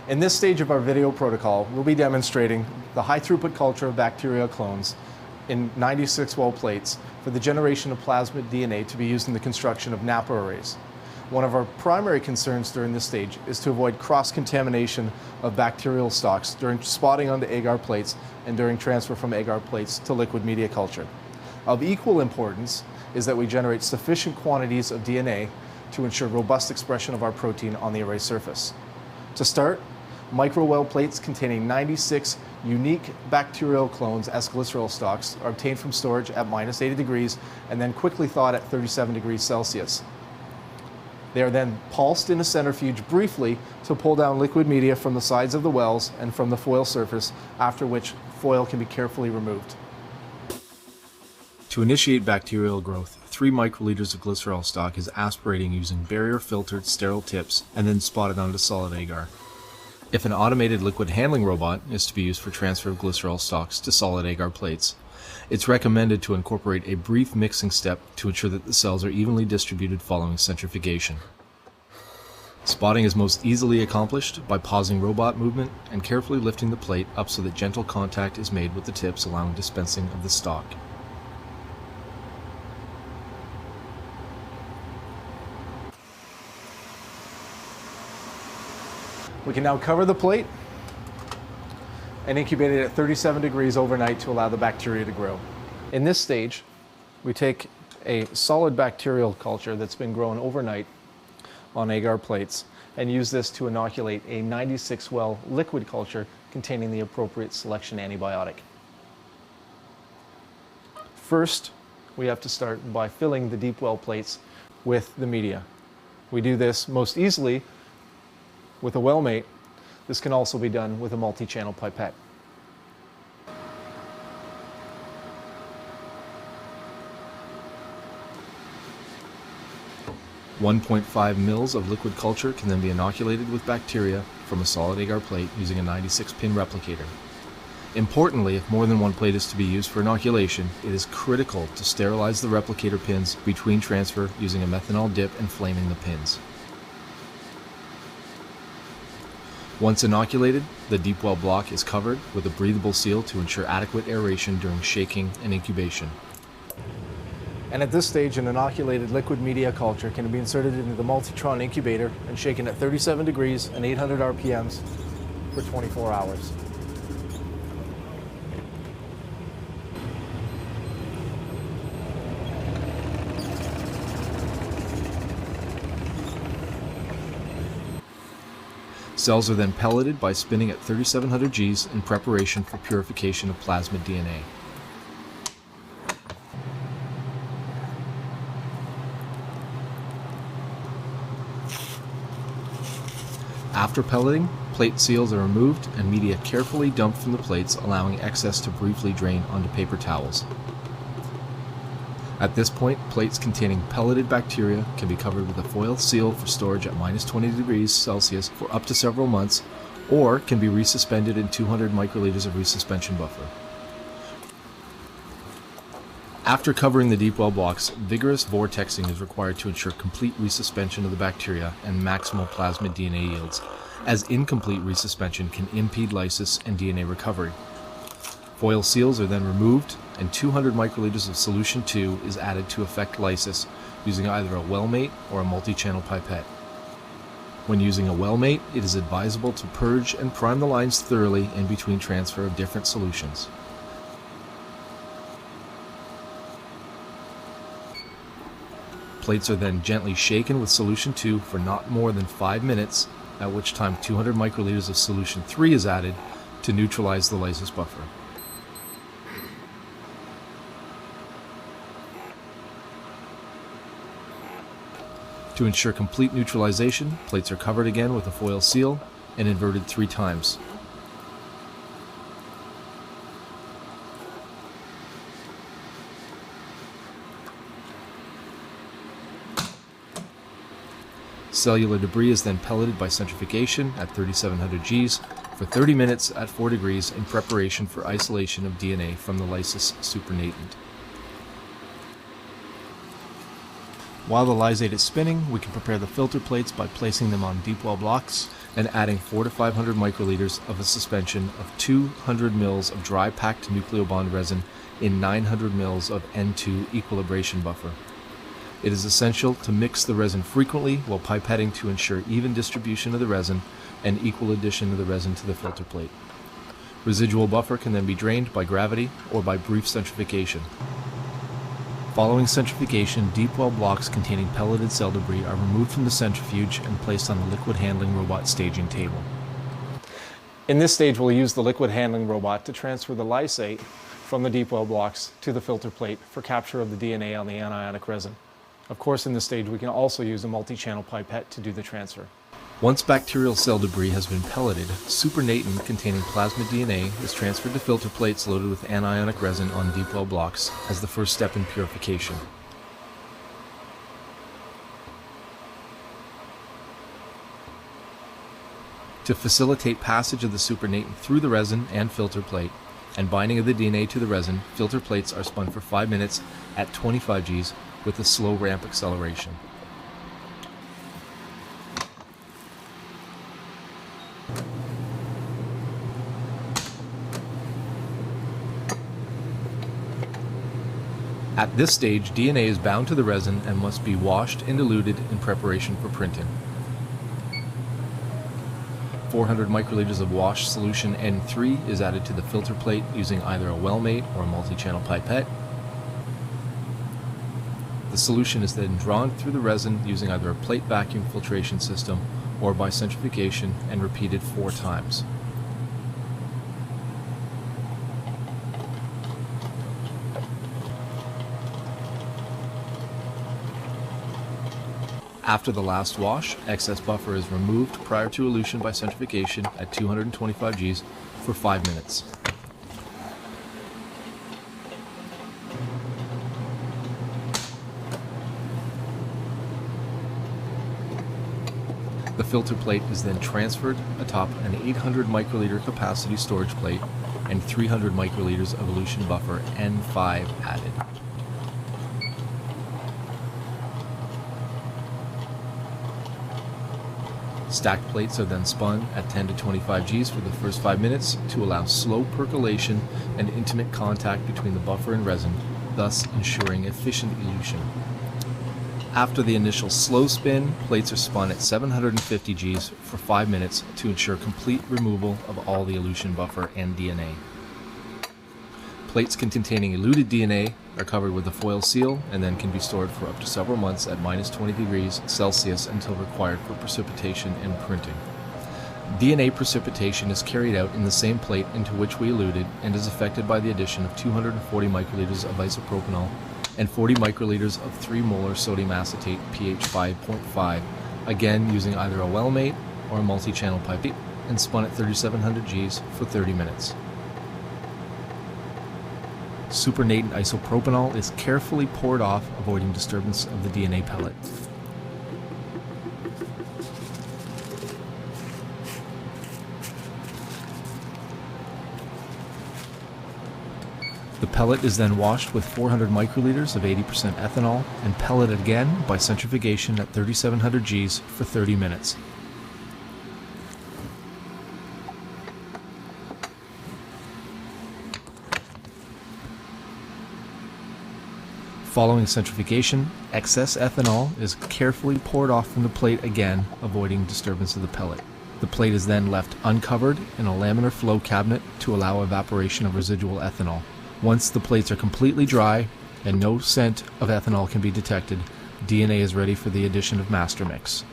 In this stage of our video protocol, we'll be demonstrating the high throughput culture of bacterial clones in 96-well plates for the generation of plasmid DNA to be used in the construction of Napa arrays. One of our primary concerns during this stage is to avoid cross-contamination of bacterial stocks during spotting onto agar plates and during transfer from agar plates to liquid media culture. Of equal importance is that we generate sufficient quantities of DNA to ensure robust expression of our protein on the array surface. To start, micro-well plates containing 96 unique bacterial clones as glycerol stocks are obtained from storage at -80 degrees and then quickly thawed at 37 degrees Celsius. They are then pulsed in a centrifuge briefly to pull down liquid media from the sides of the wells and from the foil surface, after which foil can be carefully removed. To initiate bacterial growth, 3 microliters of glycerol stock is aspirating using barrier-filtered sterile tips and then spotted onto solid agar. If an automated liquid handling robot is to be used for transfer of glycerol stocks to solid agar plates, it's recommended to incorporate a brief mixing step to ensure that the cells are evenly distributed following centrifugation. Spotting is most easily accomplished by pausing robot movement and carefully lifting the plate up so that gentle contact is made with the tips, allowing dispensing of the stock. We can now cover the plate and incubate it at 37 degrees overnight to allow the bacteria to grow. In this stage, we take a solid bacterial culture that's been grown overnight on agar plates and use this to inoculate a 96-well liquid culture containing the appropriate selection antibiotic. First, we have to start by filling the deep well plates with the media. We do this most easily with a well mate. This can also be done with a multi-channel pipette. .5 mils of liquid culture can then be inoculated with bacteria from a solid agar plate using a 96-pin replicator. Importantly, if more than one plate is to be used for inoculation, it is critical to sterilize the replicator pins between transfer using a methanol dip and flaming the pins. Once inoculated, the deep well block is covered with a breathable seal to ensure adequate aeration during shaking and incubation. And at this stage, an inoculated liquid media culture can be inserted into the multitron incubator and shaken at 37 degrees and 800 RPMs for 24 hours. Cells are then pelleted by spinning at 3700 Gs in preparation for purification of plasmid DNA. After pelleting, plate seals are removed and media carefully dumped from the plates, allowing excess to briefly drain onto paper towels. At this point, plates containing pelleted bacteria can be covered with a foil seal for storage at -20 degrees Celsius for up to several months, or can be resuspended in 200 microliters of resuspension buffer. After covering the deep well blocks, vigorous vortexing is required to ensure complete resuspension of the bacteria and maximal plasmid DNA yields, as incomplete resuspension can impede lysis and DNA recovery. Foil seals are then removed, and 200 microliters of solution 2 is added to effect lysis using either a well mate or a multi-channel pipette. When using a well mate, it is advisable to purge and prime the lines thoroughly in between transfer of different solutions. Plates are then gently shaken with solution 2 for not more than 5 minutes, at which time 200 microliters of solution 3 is added to neutralize the lysis buffer. To ensure complete neutralization, plates are covered again with a foil seal and inverted 3 times. Cellular debris is then pelleted by centrifugation at 3700 Gs for 30 minutes at 4 degrees in preparation for isolation of DNA from the lysis supernatant. While the lysate is spinning, we can prepare the filter plates by placing them on deep well blocks and adding 400 to 500 microliters of a suspension of 200 mils of dry packed nucleobond resin in 900 mils of N2 equilibration buffer. It is essential to mix the resin frequently while pipetting to ensure even distribution of the resin and equal addition of the resin to the filter plate. Residual buffer can then be drained by gravity or by brief centrifugation. Following centrifugation, deep well blocks containing pelleted cell debris are removed from the centrifuge and placed on the liquid handling robot staging table. In this stage, we'll use the liquid handling robot to transfer the lysate from the deep well blocks to the filter plate for capture of the DNA on the anionic resin. Of course, in this stage, we can also use a multi-channel pipette to do the transfer. Once bacterial cell debris has been pelleted, supernatant containing plasmid DNA is transferred to filter plates loaded with anionic resin on deep well blocks as the first step in purification. To facilitate passage of the supernatant through the resin and filter plate and binding of the DNA to the resin, filter plates are spun for 5 minutes at 25 Gs with a slow ramp acceleration. At this stage, DNA is bound to the resin and must be washed and diluted in preparation for printing. 400 microliters of washed solution N3 is added to the filter plate using either a well-made or a multi-channel pipette. The solution is then drawn through the resin using either a plate vacuum filtration system or by centrifugation and repeated 4 times. After the last wash, excess buffer is removed prior to elution by centrifugation at 225 Gs for 5 minutes. The filter plate is then transferred atop an 800 microliter capacity storage plate and 300 microliters of elution buffer N5 added. Stacked plates are then spun at 10 to 25 Gs for the first 5 minutes to allow slow percolation and intimate contact between the buffer and resin, thus ensuring efficient elution. After the initial slow spin, plates are spun at 750 Gs for 5 minutes to ensure complete removal of all the elution buffer and DNA. Plates containing eluted DNA are covered with a foil seal and then can be stored for up to several months at -20 degrees Celsius until required for precipitation and printing. DNA precipitation is carried out in the same plate into which we eluted and is affected by the addition of 240 microliters of isopropanol and 40 microliters of 3 molar sodium acetate pH 5.5, again using either a well-made or a multi-channel pipette, and spun at 3700 Gs for 30 minutes. Supernatant isopropanol is carefully poured off, avoiding disturbance of the DNA pellet. The pellet is then washed with 400 microliters of 80% ethanol and pelleted again by centrifugation at 3700 Gs for 30 minutes. Following centrifugation, excess ethanol is carefully poured off from the plate again, avoiding disturbance of the pellet. The plate is then left uncovered in a laminar flow cabinet to allow evaporation of residual ethanol. Once the plates are completely dry and no scent of ethanol can be detected, DNA is ready for the addition of master mix.